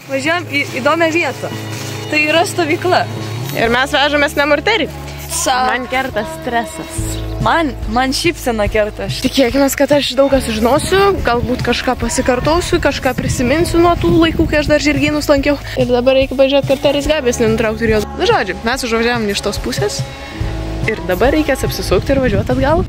Važiuojam į įdomią vietą. Tai yra stovykla. Ir mes vežamės nemurterį. Man kerta stresas. Man šypsena kerta. Tikėkime, kad aš daug ką sužinosiu, galbūt kažką pasikartosiu, kažką prisiminsiu nuo tų laikų, kai aš dar žirgynus lankiau. Ir dabar reikia važiuoti karteris gabės nenutraukti ir jos. Na žodžiu, mes užvažiavom iš tos pusės. Ir dabar reikės apsisukti ir važiuoti atgal.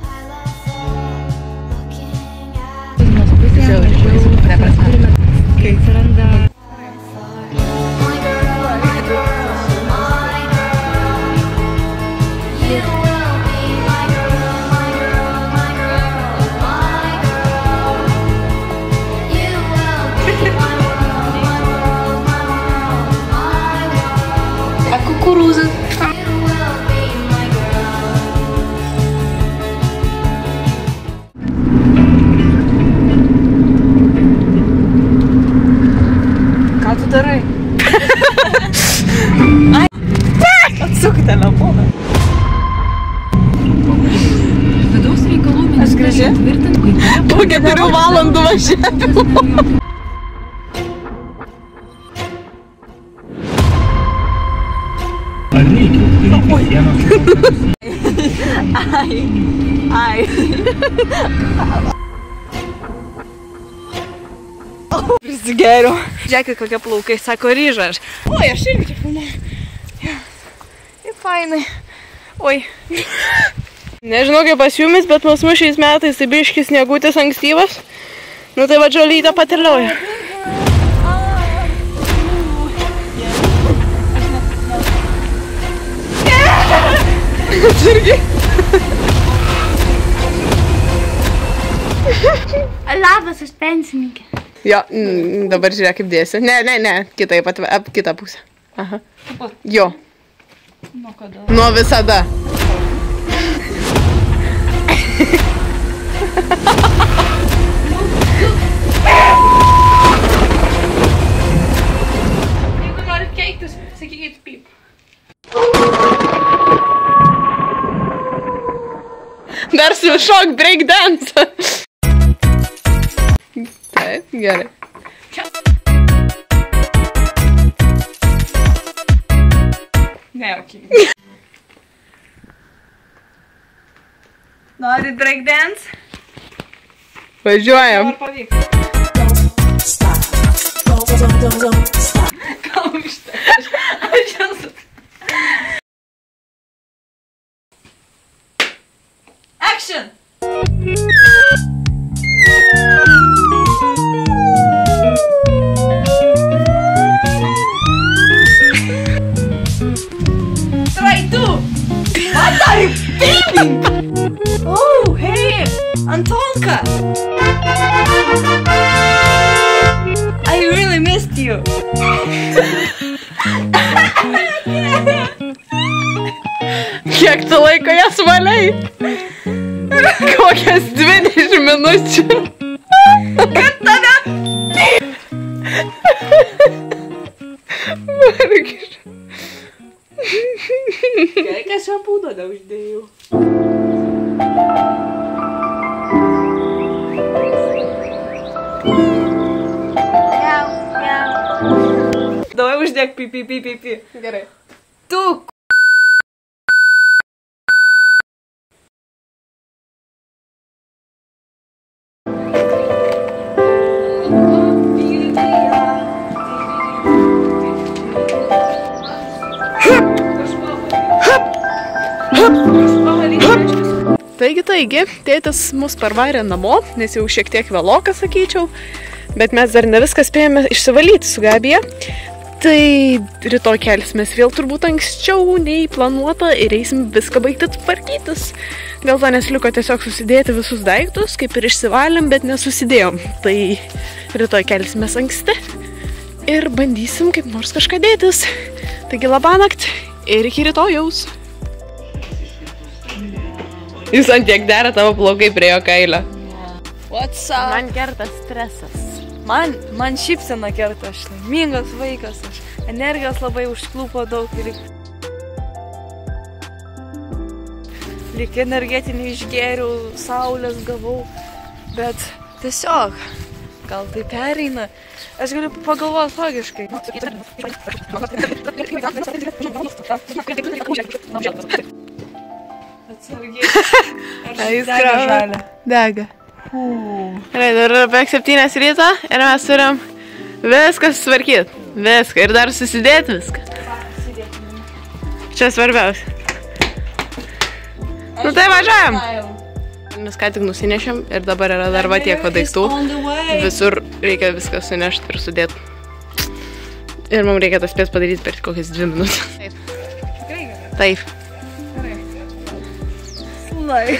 Kukurūzas. Ką tu darai? Atsuk telefoną. Vidaus reikalų ministerija tvirtina, Po 4 valandų važiavimo. Ai. Prisigeriau. Žiūrėkit, kokie plaukai, sako ryžas. Oi, aš irgi čia filmuoju. Ir fainai. Oi. Nežinau kaip pas jumis, bet pas mus šiais metais tai biškis sniegutis ankstyvas. Nu tai va žolytę paterliauja. Irgi. Labas, aš pensininkė. Jo, dabar žiūrėk kaip dėsi. Ne, kitaip, kitą pusę. Aha. Jo. Nuo kada? Nuo visada. Jeigu norit keiktis, sakykit pyp. Dar su šok breakdance. Taip, gerai. Ne, okei. Norit breakdance? Važiuojam. Ar pavyks? Gal užteks? Aš esu. Action! Try to! What are you filming? Oh, hey! Antonka! I really missed you! Kiek tu laiko jas valiai? Kokias 20 minučių. Kad tave... Margiš. Gerai, kad šampūno neuždėjau. Davai uždėk pi. Gerai. Tu... Taigi, tėtis mus parvarė namo, nes jau šiek tiek vėlokas, sakyčiau, bet mes dar ne viską spėjome išsivalyti su Gabija. Tai rytoj kelsimės vėl turbūt anksčiau nei planuota ir eisim viską baigti tvarkytis. Dėl to nes liko tiesiog susidėti visus daiktus, kaip ir išsivalėm, bet nesusidėjom. Tai rytoj kelsimės anksti ir bandysim kaip nors kažką dėtis. Taigi labanakt ir iki rytojaus. Jūs ant tiek dera tavo plaukai prie jo kailio. What's up? Man kerta stresas. Man šypsena kerta, aš laimingas vaikas, aš energijos labai užklupo daug ir... lyg energetinį išgėriau, saulės gavau, bet tiesiog, gal tai pereina. Aš galiu pagalvoti logiškai. Atsargiai. Jis krauja. Dega. Gerai, dar apie 7 ryto ir mes turim viską susitvarkyti. Viską. Ir dar susidėti viską. Čia svarbiausia. Nu tai važiuojam. Mes ką tik nusinešėm ir dabar yra dar va tiek daiktų. Visur reikia viską sunešti ir sudėti. Ir mums reikia tas spės padaryti per kokias 2 minutės. Taip. Slai.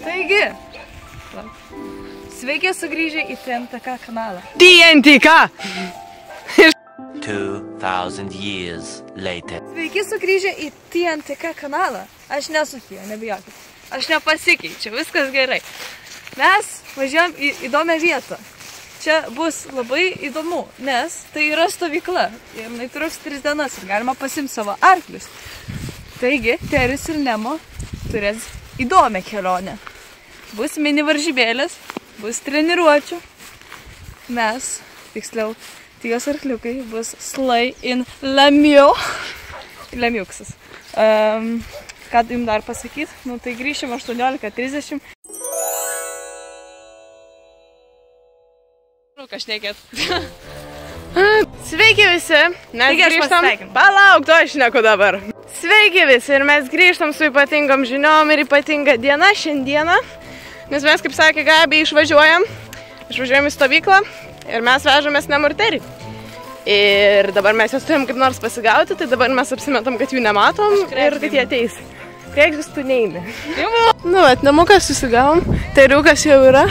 Taigi, sveiki sugrįžę į TNTK kanalą. TNTK! 2000 years later. Sveiki sugrįžę į TNTK kanalą. Aš nesu Sofija, nebijokit. Aš nepasikeičiu, viskas gerai. Mes važiuojam į įdomią vietą. Čia bus labai įdomu, nes tai yra stovykla. Ir jinai truks 3 dienas ir galima pasimti savo arklius. Taigi, Teris ir Nemo turės įdomią kelionę. Bus mini varžybėlės, bus treniruočių. Mes, tiksliau, ties arkliukai bus slai in Lamio. Lamiuksas. Ką jums dar pasakyti? Nu tai grįšim 18:30. Kažnekėt. Sveiki visi, mes grįžtam. Palauk, to aš neku dabar. Sveiki visi ir mes grįžtam su ypatingom žiniom ir ypatinga diena šiandieną. Nes mes, kaip sakė Gabi, išvažiuojam į stovyklą ir mes vežamės Nemo ir Terį. Ir dabar mes jas turim kaip nors pasigauti, tai dabar mes apsimetam, kad jų nematom ir kad jie ateis. Krekžis tu neini. Nu, Nemuką susigavom, Teriukas jau yra.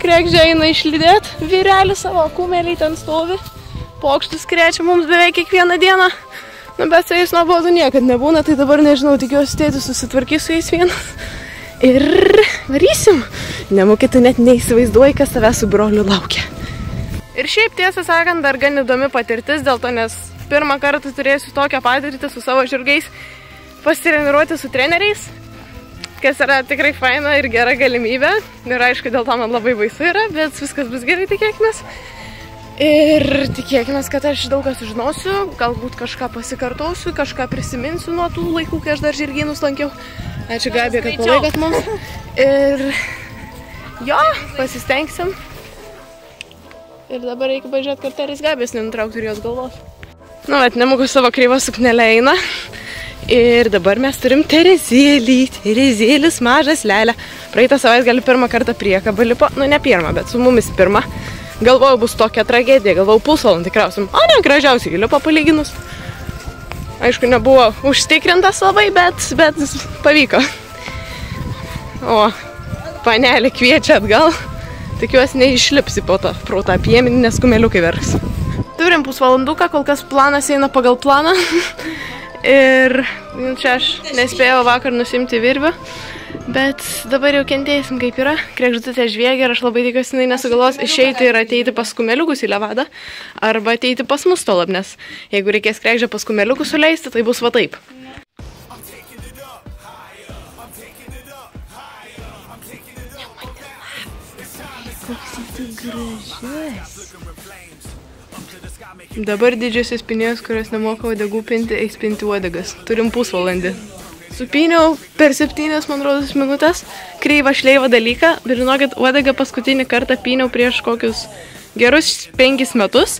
Krekžė eina išlydėt, vyrelį savo kumelį ten stovi. Pokštus krečia mums beveik kiekvieną dieną. Nu, bet su jais nuobodu niekad nebūna, tai dabar nežinau, tikiuosi tėtis susitvarkys su jais vienas. Ir varysim. Nemukė, tu net neįsivaizduoji, kas tave su broliu laukia. Ir šiaip, tiesą sakant, dar gan įdomi patirtis, dėl to, nes pirmą kartą turėsiu tokią patirtį su savo žirgais pasitreniruoti su treneriais, kas yra tikrai faina ir gera galimybė. Ir aišku, dėl to man labai baisu yra, bet viskas bus gerai, tikėkimės. Ir tikėkimės, kad aš daug ką sužinosiu, galbūt kažką pasikartosiu, kažką prisiminsiu nuo tų laikų, kai aš dar žirgynus lankiau. Ačiū Gabija, kad palaikat mums. Ir jo, pasistengsim. Ir dabar reikia pažiūrėti, kad Teris Gabijos nenutrauktų ir jos galvos. Nu, bet Nemuku savo kreivą suknelę eina. Ir dabar mes turim Terezėlį. Terezėlis mažas lelė. Praeitą savaitgalį pirmą kartą priekabą lipo. Nu, ne pirmą, bet su mumis pirmą. Galvojau, bus tokia tragedija. Galvojau, pusvalandį krausim. O ne, gražiausiai lipo palyginus. Aišku, nebuvo užtikrintas labai, bet pavyko. O, panelė kviečia atgal. Tikiuosi neišlipsi pro tą piemenį, nes kumeliukai verks. Turim pusvalanduką, kol kas planas eina pagal planą. Ir čia aš nespėjau vakar nusimti virvių, bet dabar jau kentėsim kaip yra. Krekždutė žviegia ir aš labai tikiuosi, jinai nesugalvos išeiti ir ateiti pas kumeliukus į Levadą arba ateiti pas mus tolab, nes jeigu reikės Krekždę pas kumeliukus suleisti, tai bus va taip. Koks jis gražus. Dabar didžiosios pinėjos, kurios nemoka uodegų pinti, eis pinti uodegas. Turim pusvalandį. Supyniau per 7, man rodos, minutės kreivą šleivą dalyką. Bet žinokit, uodegą paskutinį kartą pyniau prieš kokius gerus 5 metus.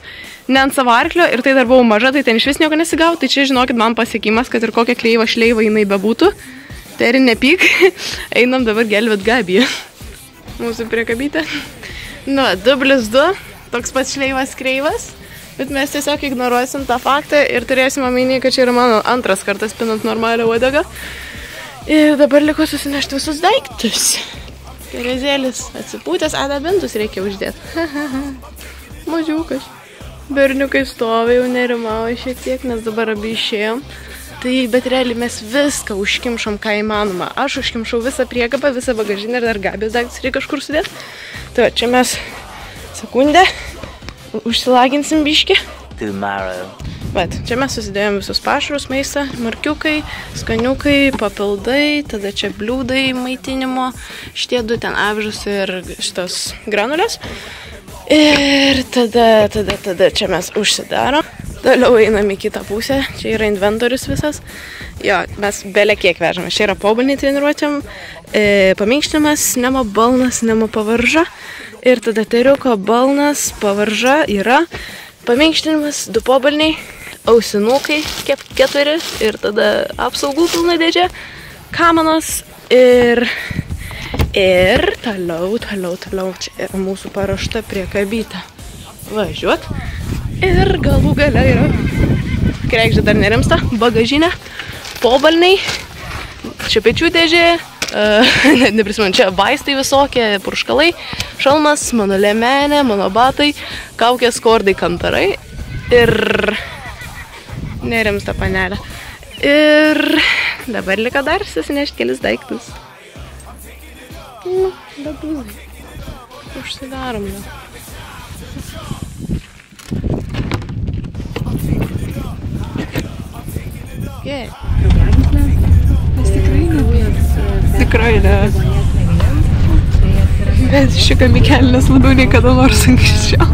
Ne ant savo arklio ir tai dar buvau maža, tai ten iš vis nieko nesigau. Tai čia, žinokit, man pasiekimas, kad ir kokią kreivą šleivą jinai bebūtų. Teri, nepyk. Einam dabar gelbėt Gabiją. Mūsų priekabytė. Nu, 2+2. Toks pats šleivas kreivas. Bet mes tiesiog ignoruosim tą faktą ir turėsim omeny, kad čia yra mano antras kartas pinant normalią uodegą. Ir dabar liko susinešti visus daiktus. Terezėlis atsipūtęs, adabintus reikia uždėti. Mažiukas. Berniukai stovi, jau nerimauja šiek tiek, nes dabar abi išėjom. Tai, bet realiai mes viską užkimšom, ką įmanoma. Aš užkimšau visą priekabą, visą bagažinę ir dar Gabijos daiktus reikia kažkur sudėti. Tai va, čia mes sekundę užsilaginsim biškį. Vat, čia mes susidėjom visus pašarus, maistą, markiukai, skaniukai, papildai, tada čia bliūdai maitinimo, šitie du ten avižus ir šitos granulės. Ir tada čia mes užsidarom. Toliau einam į kitą pusę, čia yra inventorius visas. Jo, mes belė kiek vežame. Čia yra pobalniai treniruotėm, paminkštimas, nemo balnas, nemo pavarža. Ir tada teriuko balnas, pavarža yra, paminkštinimas, 2 pobalniai, ausinukai 4 ir tada apsaugų pilna dėžė, kamanos ir toliau čia yra mūsų paruošta priekabytė. Važiuot. Ir galų gale yra, krekždė dar nerimsta, bagažinė, pobalniai, čia pečių dėžė, neprisimenu, čia vaistai visokie, purškalai, šalmas, mano liemenė, mano batai, kaukės, kordai, kantarai ir nerimsta panelė. Ir dabar liko dar susinešti kelis daiktus. Nu, dabūzai. Užsidarom jau. Yeah. Mes tikrai nebės. Tikrai ne. Bet šika Mikelės labiau nei kada nors anksčiau.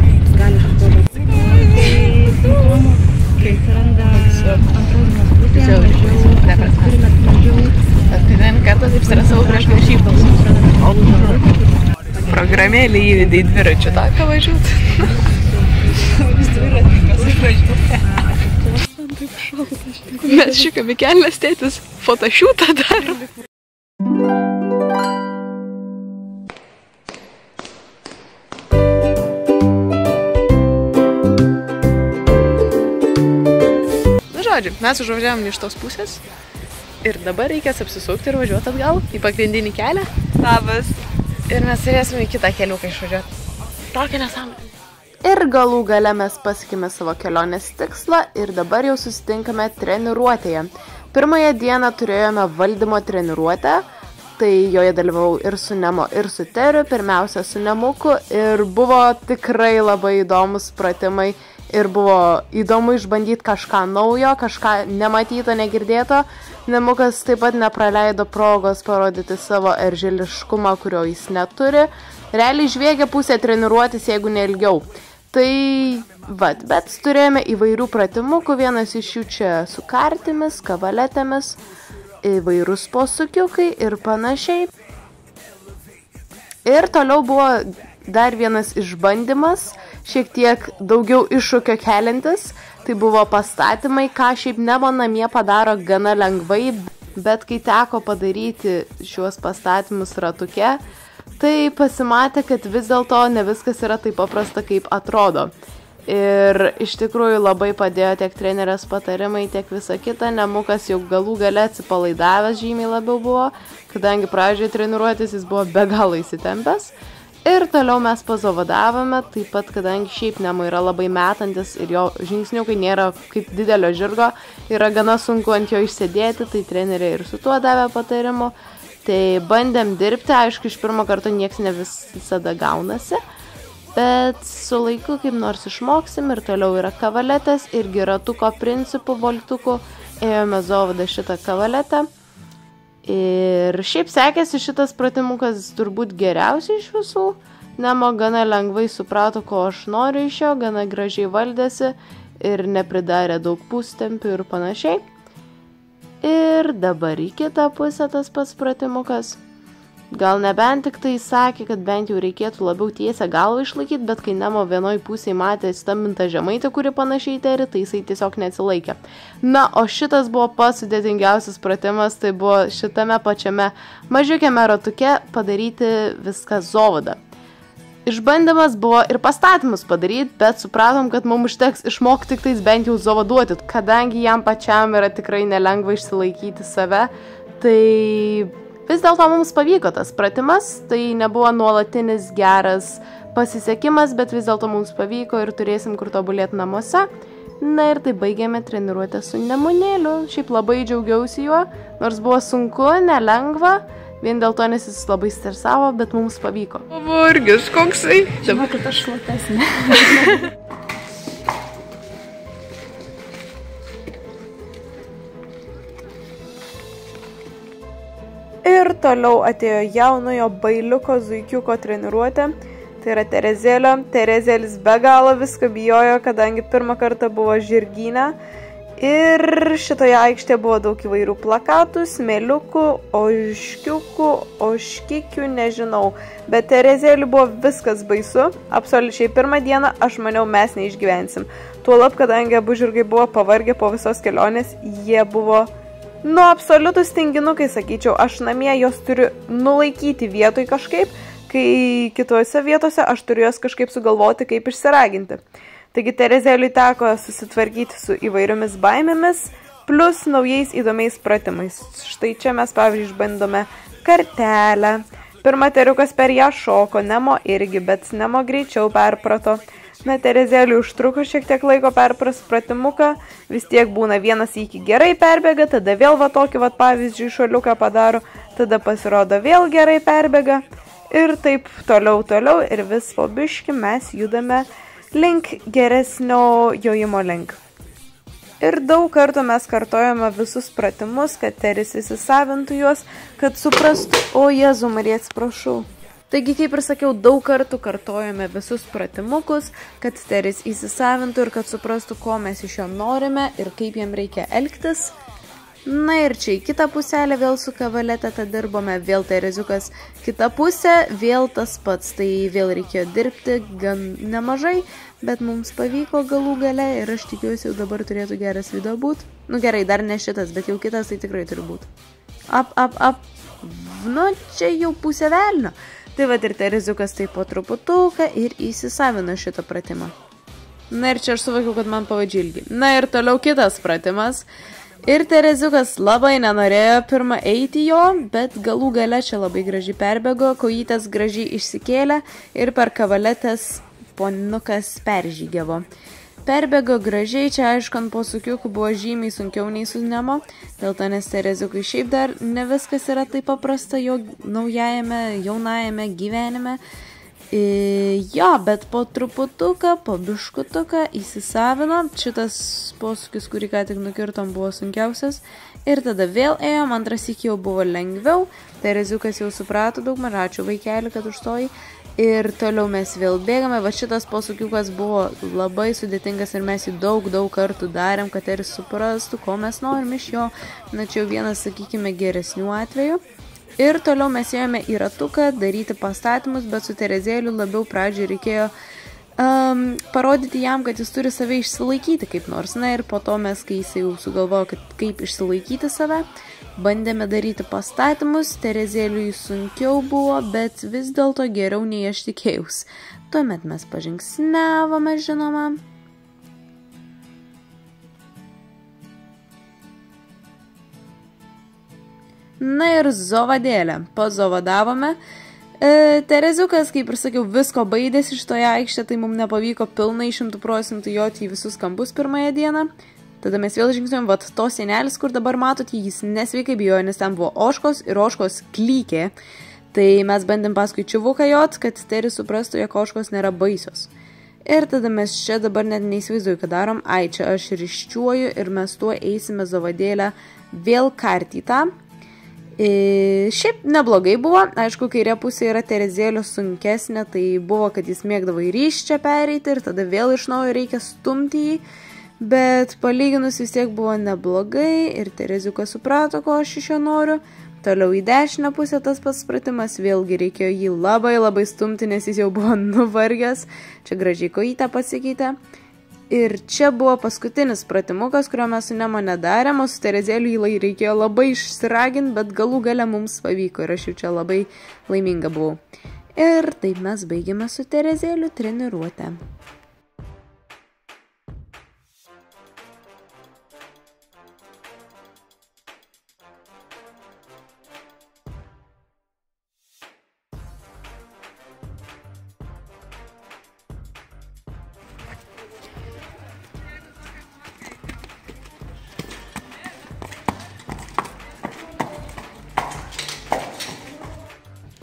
Paskutinį kartą taip stresavau prieš varžybas. Programėlį įvedė į dviračių taką važiuot. Dviratininkas išvažiuoja. Mes šika Mikelės tėtis fotošiūtą darom. Žodžiu, mes užvažiavom iš tos pusės ir dabar reikės apsisukti ir važiuoti atgal į pagrindinį kelią. Labas. Ir mes turėsime į kitą keliuką išvažiuoti. Tokia nesąmonė. Ir galų gale mes pasiekėme savo kelionės tikslą ir dabar jau susitinkame treniruotėje. Pirmąją dieną turėjome valdymo treniruotę, tai joje dalyvavau ir su Nemo, ir su Teriu, pirmiausia su Nemuku ir buvo tikrai labai įdomus pratimai. Ir buvo įdomu išbandyti kažką naujo, kažką nematyto, negirdėto. Nemukas taip pat nepraleido progos parodyti savo eržiliškumą, kurio jis neturi. Realiai žviegė pusę treniruotis, jeigu ne ilgiau. Tai, bet turėjome įvairių pratimukų, vienas iš jų čia su kartimis, kavaletėmis, įvairūs posukiukai ir panašiai. Ir toliau buvo dar vienas išbandymas, šiek tiek daugiau iššūkio keliantis, tai buvo pastatymai, ką šiaip Nemo namie padaro gana lengvai, bet kai teko padaryti šiuos pastatymus ratuke, tai pasimatė, kad vis dėlto ne viskas yra taip paprasta, kaip atrodo. Ir iš tikrųjų labai padėjo tiek trenerės patarimai, tiek visa kita. Nemukas jau galų gale atsipalaidavęs žymiai labiau buvo, kadangi pradžioje treniruotis jis buvo be galo įsitempęs. Ir toliau mes pazovadavome, taip pat, kadangi šiaip Nemo yra labai metantis ir jo žingsniukai nėra kaip didelio žirgo, yra gana sunku ant jo išsėdėti, tai treneriai ir su tuo davė patarimų. Tai bandėm dirbti, aišku, iš pirmo karto nieks ne visada gaunasi, bet su laiku kaip nors išmoksim ir toliau yra kavaletės irgi ratuko principų voltukų, ėjome zovadą šitą kavaletę. Ir šiaip sekėsi šitas pratimukas turbūt geriausiai iš visų. Nemo gana lengvai suprato, ko aš noriu iš jo, gana gražiai valdėsi ir nepridarė daug pustempių ir panašiai. Ir dabar į kitą pusę tas pats pratimukas. Gal nebent tik tai sakė, kad bent jau reikėtų labiau tiesę galvą išlaikyti, bet kai Nemo vienoj pusėje matė stambintą žemaitę, kuri panašiai Teri, tai jisai tiesiog neatsilaikė. Na, o šitas buvo pats sudėtingiausias pratimas, tai buvo šitame pačiame mažiukiame ratuke padaryti viską zovadą. Išbandymas buvo ir pastatymus padaryti, bet supratom, kad mums užteks išmokti tik tais bent jau zovaduoti, kadangi jam pačiam yra tikrai nelengva išsilaikyti save, tai vis dėlto mums pavyko tas pratimas, tai nebuvo nuolatinis geras pasisekimas, bet vis dėlto mums pavyko ir turėsim kur tobulėti namuose. Na ir tai baigėme treniruotę su Nemunėliu. Šiaip labai džiaugiausi juo, nors buvo sunku, nelengva, vien dėl to, nes jis labai stresavo, bet mums pavyko. Pavargęs, koksai? Žinau, kad aš šlapesnė. toliau atėjo jaunojo bailiuko zuikiuko treniruotė. Tai yra Terezėlio. Terezėlis be galo viską bijojo, kadangi pirmą kartą buvo žirgyne. Ir šitoje aikštėje buvo daug įvairių plakatų, smėliukų, ožkiukų, ožkikių, nežinau. Bet Terezėliui buvo viskas baisu. Absoliučiai pirmą dieną aš maniau, mes neišgyvensim. Tuolab, kadangi abu žirgai buvo pavargę po visos kelionės, jie buvo, absoliutus tinginukai, sakyčiau. Aš namie jos turiu nulaikyti vietoj kažkaip, kai kitose vietose aš turiu jos kažkaip sugalvoti, kaip išsiraginti. Taigi Terezėliui teko susitvarkyti su įvairiomis baimėmis, plus naujais įdomiais pratimais. Štai čia mes, pavyzdžiui, išbandome kartelę. Pirma teriukas per ją šoko, Nemo irgi, bet Nemo greičiau perprato. Na, Terezėliui užtruko šiek tiek laiko perprast pratimuką, vis tiek būna vienas iki gerai perbėga, tada vėl va tokį, va pavyzdžiui, šuoliuką padaro, tada pasirodo vėl gerai perbėga. Ir taip toliau ir vis po biškį mes judame link geresnio jojimo link. Ir daug kartų mes kartojame visus pratimus, kad Teris įsisavintų juos, kad suprastų, o Jėzų Marija, atsiprašau. Taigi, kaip ir sakiau, daug kartų kartojame visus pratimukus, kad Teris įsisavintų ir kad suprastų, ko mes iš jo norime ir kaip jam reikia elgtis. Na ir čia į kitą puselę vėl su kavalete dirbome, vėl Tereziukas kita pusė, vėl tas pats, tai vėl reikėjo dirbti gan nemažai, bet mums pavyko galų gale ir aš tikiuosi, jau dabar turėtų geras video būt. Nu gerai, dar ne šitas, bet jau kitas tai tikrai turi būt. Ap. Nu, čia jau pusė velnio. Tai va ir Tereziukas taip po truputuką ir įsisavino šitą pratimą. Na ir čia aš suvokiau, kad man pavadžiai ilgi. Na ir toliau kitas pratimas. Ir Tereziukas labai nenorėjo pirmą eiti jo, bet galų gale čia labai gražiai perbėgo, kojytės gražiai išsikėlė ir per kavaletės ponukas peržygiavo. Perbėgo gražiai, čia aišku ant posūkiukų buvo žymiai sunkiau nei su Nemo, dėl to nes Tereziukui šiaip dar ne viskas yra taip paprasta jo jaunajame gyvenime. Jo, bet po truputuką, po biškutuką įsisavino. Šitas posūkis, kurį ką tik nukirtom, buvo sunkiausias. Ir tada vėl ėjom, antras iki jau buvo lengviau. Tereziukas jau suprato daug mažačių vaikelį, kad užstoji. Ir toliau mes vėl bėgame. Va šitas posūkiukas buvo labai sudėtingas ir mes jį daug kartų darėm, kad Teris suprastų, ko mes norim iš jo. Na čia jau vienas, sakykime, geresnių atvejų. Ir toliau mes ėjome į ratuką daryti pastatymus, bet su Terezėliu labiau pradžiai reikėjo parodyti jam, kad jis turi save išsilaikyti kaip nors. Na ir po to mes, kai jis jau sugalvojo, kaip išsilaikyti save, bandėme daryti pastatymus. Terezėliui sunkiau buvo, bet vis dėlto geriau nei aš tikėjus. Tuomet mes pažingsniavome, žinoma. Na ir zovadėlė. Pazovadavome. Tereziukas, kaip ir sakiau, visko baidėsi šitoje aikštė, tai mums nepavyko pilnai 100% joti į visus kampus pirmąją dieną. Tada mes vėl žingsniuojam, vat to senelis, kur dabar matot, jis nesveikai bijojo, nes ten buvo ožkos ir ožkos klykė. Tai mes bandėm paskui čiuvuką jot, kad Teris suprastų, jog ožkos nėra baisios. Ir tada mes čia dabar net neįsivaizduoju, ką darom. Ai, čia aš ryščiuoju ir mes tuo eisime zovadėlę vėl kartytą. Šiaip neblogai buvo, aišku, kairė pusė yra Terezėlio sunkesnė, tai buvo, kad jis mėgdavo į ryščią pereiti ir tada vėl iš naujo reikia stumti jį, bet palyginus vis tiek buvo neblogai ir Tereziukas suprato, ko aš iš jo noriu. Toliau į dešinę pusę tas pats pratimas, vėlgi reikėjo jį labai stumti, nes jis jau buvo nuvargęs, čia gražiai kojytę pasikeitė. Ir čia buvo paskutinis pratimukas, kurio mes su Nemo nedarėm, o su Terezėliu jį reikėjo labai išsiraginti, bet galų gale mums pavyko ir aš jau čia labai laiminga buvau. Ir taip mes baigėme su Terezėliu treniruotę.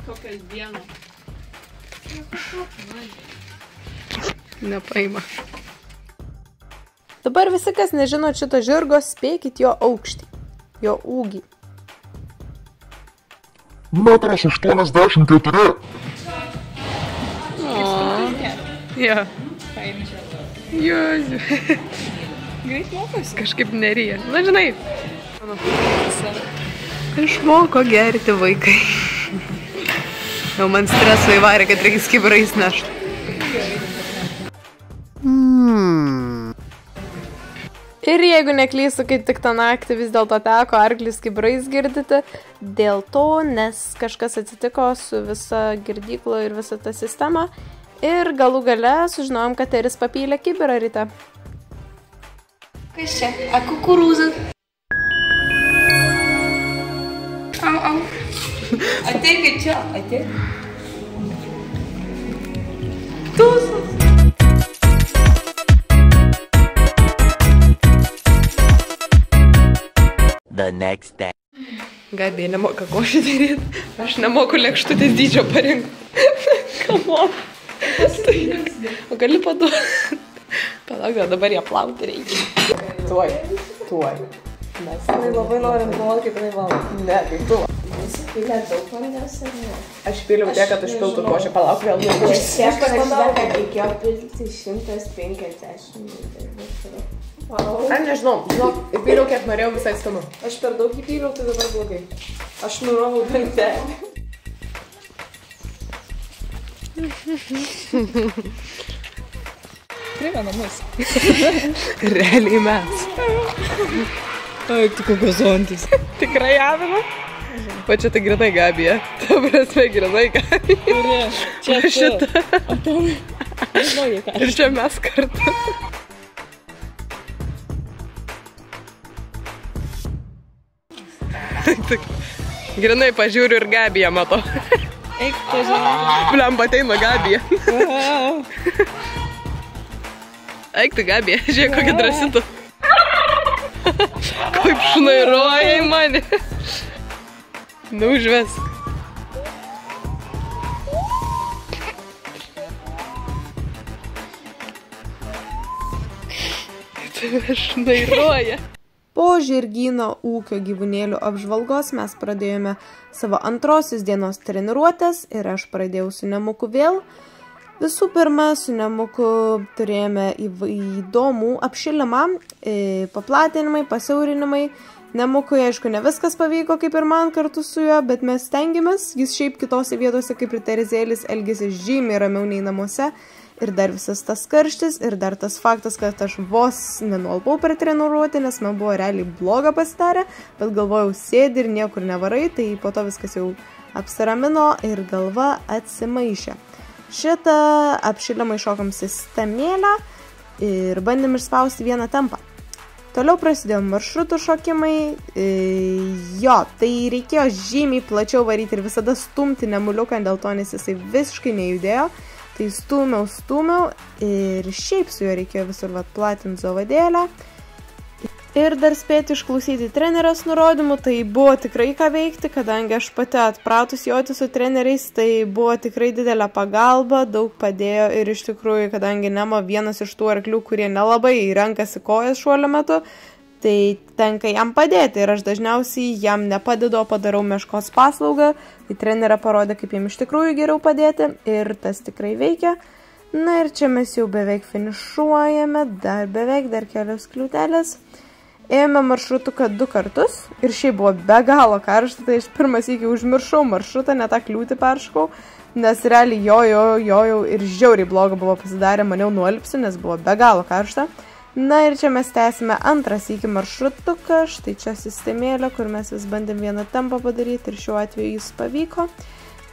Kokias dienos. Nepaima. Dabar visi, kas nežino šito žirgo, spėkit jo aukštį, jo ūgį. 1,84 m. Jo. Joziu. Greit mokosi. Kažkaip neryja. Na, žinai. Išmoko gerti vaikai. Jau man streso įvarė, kad reikia kibirais nešti. Ir jeigu neklystu, kai tik tą naktį vis dėlto teko arklis kibirais girdyti, dėl to, nes kažkas atsitiko su visa girdykla ir visa ta sistema. Ir galų gale sužinojom, kad Teris papylė kibirą ryte. Kas čia? A kukurūzas? Au. Ateikit čia, ateik. Tūsas. The next day. Gabija nemoka košį daryti. Aš nemoku lėkštutės dydžio parinkti. Come on. O gali paduoti. Palauk, dabar ją plauti reikia. Tuoj. Mes Labai norim galvoti, kaip tai valgo. Ne, tai tu. Visi pylė daug vandens ar ne? Aš pyliau tiek, kad užpiltų košę. Palauk, vėl nuėdžiu. Čia parašyta, kad reikėjo pilti 150 ml. Ar nežinau, žinok, įpyliau kiek norėjau, visai skanu. Aš per daug įpyliau, tai dabar blogai. Aš nurovau dantelį. Primena mus. Realiai mes. Eik, tu kokosontis. Tikrai avina? Va čia tai grinai Gabija. Ta prasme grinai Gabija. Čia šita. O ten... Nežinau, jie ką. Ir čia mes kartu. Grinai pažiūriu ir Gabiją matau. Eik, pažiūrėjau. Blemba ateina Gabija. Eik tu Gabija, žiūrėk kokį drąsitų. Kaip šnairuoja į mane. Užvesk. Tai šnairuoja. Po žirgyno ūkio gyvūnėlių apžvalgos mes pradėjome savo antrosios dienos treniruotės ir aš pradėjau su Nemuku vėl. Visų pirma, su Nemuku turėjome įdomų apšilimą, paplatinimai, pasiaurinimai. Nemukui, aišku, ne viskas pavyko kaip ir man kartu su juo, bet mes stengiamės. Jis šiaip kitose vietose kaip ir Terizėlis elgėsi žymiai ramiau nei namuose. Ir dar visas tas karštis, ir dar tas faktas, kad aš vos nenualpau per treniruotę, nes man buvo realiai bloga pasidarę, bet galvojau, sėdi ir niekur nevarai, tai po to viskas jau apsiramino ir galva atsimaišė. Šitą apšilimą iššokam sistemėlę ir bandėm išspausti vieną tempą. Toliau prasidėjo maršrutų šokimai. Tai reikėjo žymiai plačiau varyti ir visada stumti Nemuliuką, dėl to, nes jisai visiškai nejudėjo. Tai stūmiau ir šiaip su juo reikėjo visur platinti zovadėlę. Ir dar spėti išklausyti trenerės nurodymų, tai buvo tikrai ką veikti, kadangi aš pati atpratus joti su treneriais, tai buvo tikrai didelė pagalba, daug padėjo ir iš tikrųjų, kadangi Nemo vienas iš tų arklių, kurie nelabai renkasi kojas šuolio metu, tai tenka jam padėti ir aš dažniausiai jam nepadedu, padarau meškos paslaugą, tai trenerė parodė, kaip jam iš tikrųjų geriau padėti ir tas tikrai veikia. Na ir čia mes jau beveik finišuojame, dar kelios kliūtelės. Ėjome maršrutuką 2 kartus ir šiaip buvo be galo karšta, tai aš pirmas iki užmiršau maršrutą, ne tą kliūtį perškau, nes realiai jojau ir žiauriai blogo buvo pasidarę, maniau nuolipsiu, nes buvo be galo karšta. Na ir čia mes tęsime antras iki maršrutuką, štai čia sistemėlė, kur mes vis bandėm vieną tempą padaryti ir šiuo atveju jis pavyko.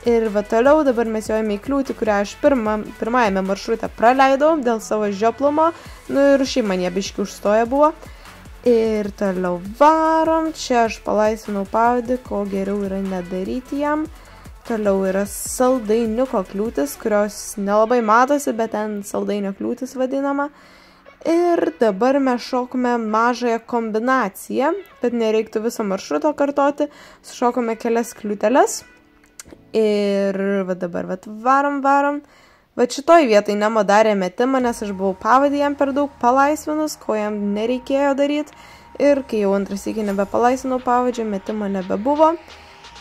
Ir va toliau dabar mes jojame į kliūtį, kurią aš pirmajame maršrute praleidau dėl savo žioplumo, nu ir šiaip man jie biški užstoja buvo. Ir toliau varom, čia aš palaisvinau pavadį, ko geriau yra nedaryti jam. Toliau yra saldainiuko kliūtis, kurios nelabai matosi, bet ten saldainio kliūtis vadinama. Ir dabar mes šokome mažąją kombinaciją, bet nereiktų viso maršruto kartoti, sušokome kelias kliūteles. Ir va dabar varom. Va šitoj vietai Nemo darė metimą, nes aš buvau pavadį jam per daug palaisvinus, ko jam nereikėjo daryti. Ir kai jau antras iki nebepalaisvinau pavadžio, metimo nebebuvo.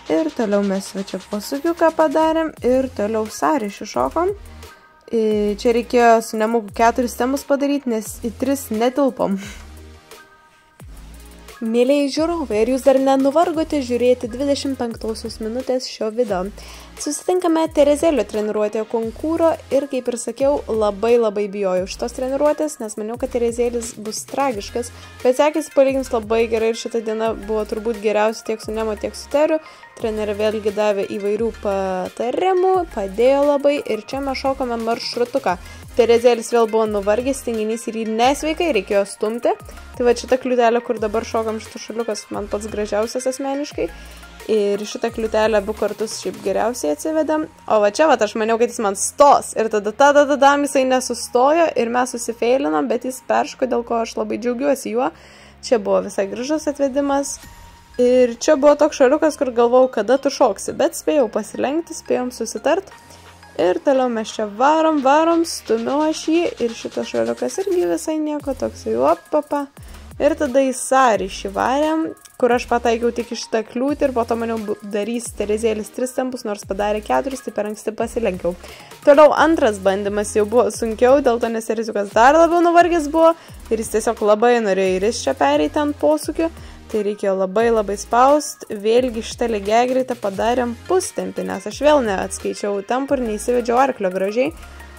Ir toliau mes va čia posūkiuką padarėm ir toliau sąryšį šokom. Čia reikėjo su nemoku 4 tempus padaryti, nes į 3 netilpom. Mėlėjai žiūrovai, ar jūs dar nenuvargote žiūrėti 25 minutės šio video? Susitinkame Terezėlio treniruotėje konkūro ir, kaip ir sakiau, labai bijojau šitos treniruotės, nes maniau, kad Terezėlis bus tragiškas, bet sekėsi palygins labai gerai ir šitą dieną buvo turbūt geriausia tiek su Nemo, tiek su Teriu. Trenerė vėlgi davė įvairių patarimų, padėjo labai ir čia mes šokome maršrutuką. Terezėlis vėl buvo nuvargęs, tinginys ir jį nesveikai reikėjo stumti. Tai va šitą kliūtelę, kur dabar šokam šitas šaliukas, man pats gražiausias asmeniškai. Ir šitą kliūtelę abu kartus šiaip geriausiai atsivedėm. O va čia, va, aš maniau, kad jis man stos. Ir tada jisai nesustojo ir mes susifeilinom, bet jis perško, dėl ko aš labai džiaugiuosi juo. Čia buvo visai gražus atvedimas. Ir čia buvo toks šaliukas, kur galvojau, kada tu šoksi. Bet spėjau pasilenkti, spėjom susitart. Ir toliau mes čia varom, stumiu aš jį. Ir šitas šaliukas irgi visai nieko, toksai opapa. Ir tada į sąryšį varėm, kur aš pataikiau tik iš šitą kliūtį ir po to maniau darys Terezėlis 3 tempus, nors padarė 4, tai per anksti pasilenkiau. Toliau antras bandymas jau buvo sunkiau, dėl to nes Tereziukas dar labiau nuvargęs buvo ir jis tiesiog labai norėjo ir jis čia pereiti ant posūkių, tai reikėjo labai spaust. Vėlgi šitą lygiagreitę padarėm pustempį, nes aš vėl neatskaičiau tempų ir neįsivedžiau arklio gražiai.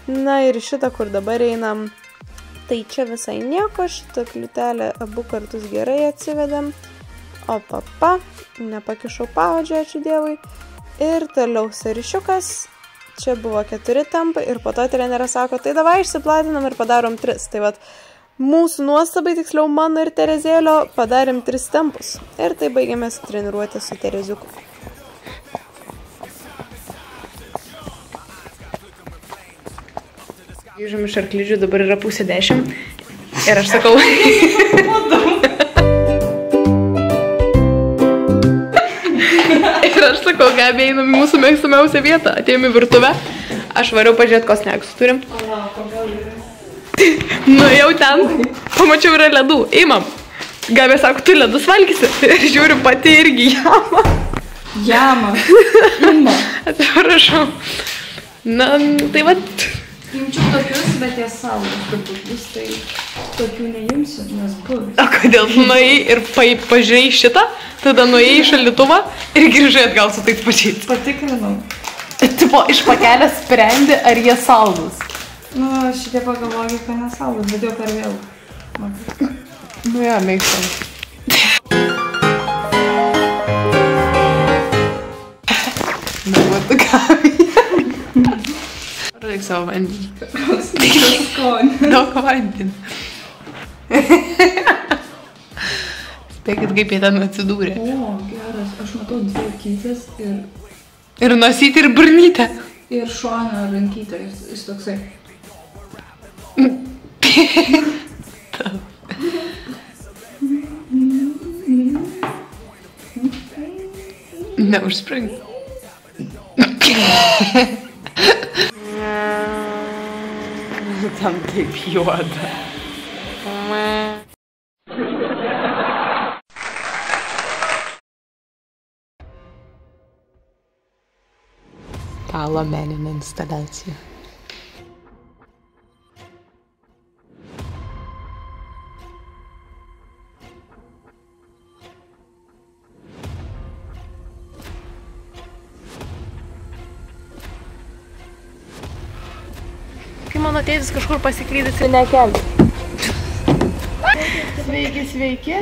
Na ir šitą, kur dabar einam. Tai čia visai nieko, šitą kliūtelę abu kartus gerai atsivedėm. Opapa, nepakišau pavadžio, ačiū Dievui. Ir toliau sąryšiukas. Čia buvo 4 tempai ir po to trenerė sako, tai davai išsiplatinam ir padarom 3. Tai vat, mūsų nuostabai, tiksliau mano ir Terezėlio, padarėm 3 tempus. Ir tai baigėme treniruotę su Tereziuku. Grįžom iš arklidžių, dabar yra 9:30 ir aš sakau... Ir aš sakau, Gabi, einam į mūsų mėgstamiausią vietą, atėjom į virtuvę, aš variau pažiūrėti, ko sneksų turim. Nuėjau ten, pamačiau yra ledų, imam. Gabi sako, tu ledus valgysi ir žiūriu pati irgi jamą. Jamą. Ima. Atsiprašau. Na, tai vat... Imčiau tokius, bet jie salus turbūt bus, tai tokių neimsiu, nes bus. O kodėl tu nuėjai ir pažiūrėjai šitą, tada nuėjai į šaldytuvą ir grįžai atgal su tais pačiais? Patikrinau. Tipo, iš pakelės sprendi, ar jie saldus? Nu, šitie pagalvoju, kad nesaldus, bet jau per vėl. Nu, ja, mėgstam. Na, matu Gabi. Rodyk savo vandenį. Daug vandenį. Spėkit, kaip jie ten atsidūrė. O, geras. Aš matau 2 akytės ir... Ir nosytę, ir burnytę. Ir šoną rankytę. Jis toksai... Neužspring. Tam taip juoda. Stalo meninė instaliacija. Kai mano tėtis kažkur pasiklydęs ir nekelti. Sveiki, sveiki.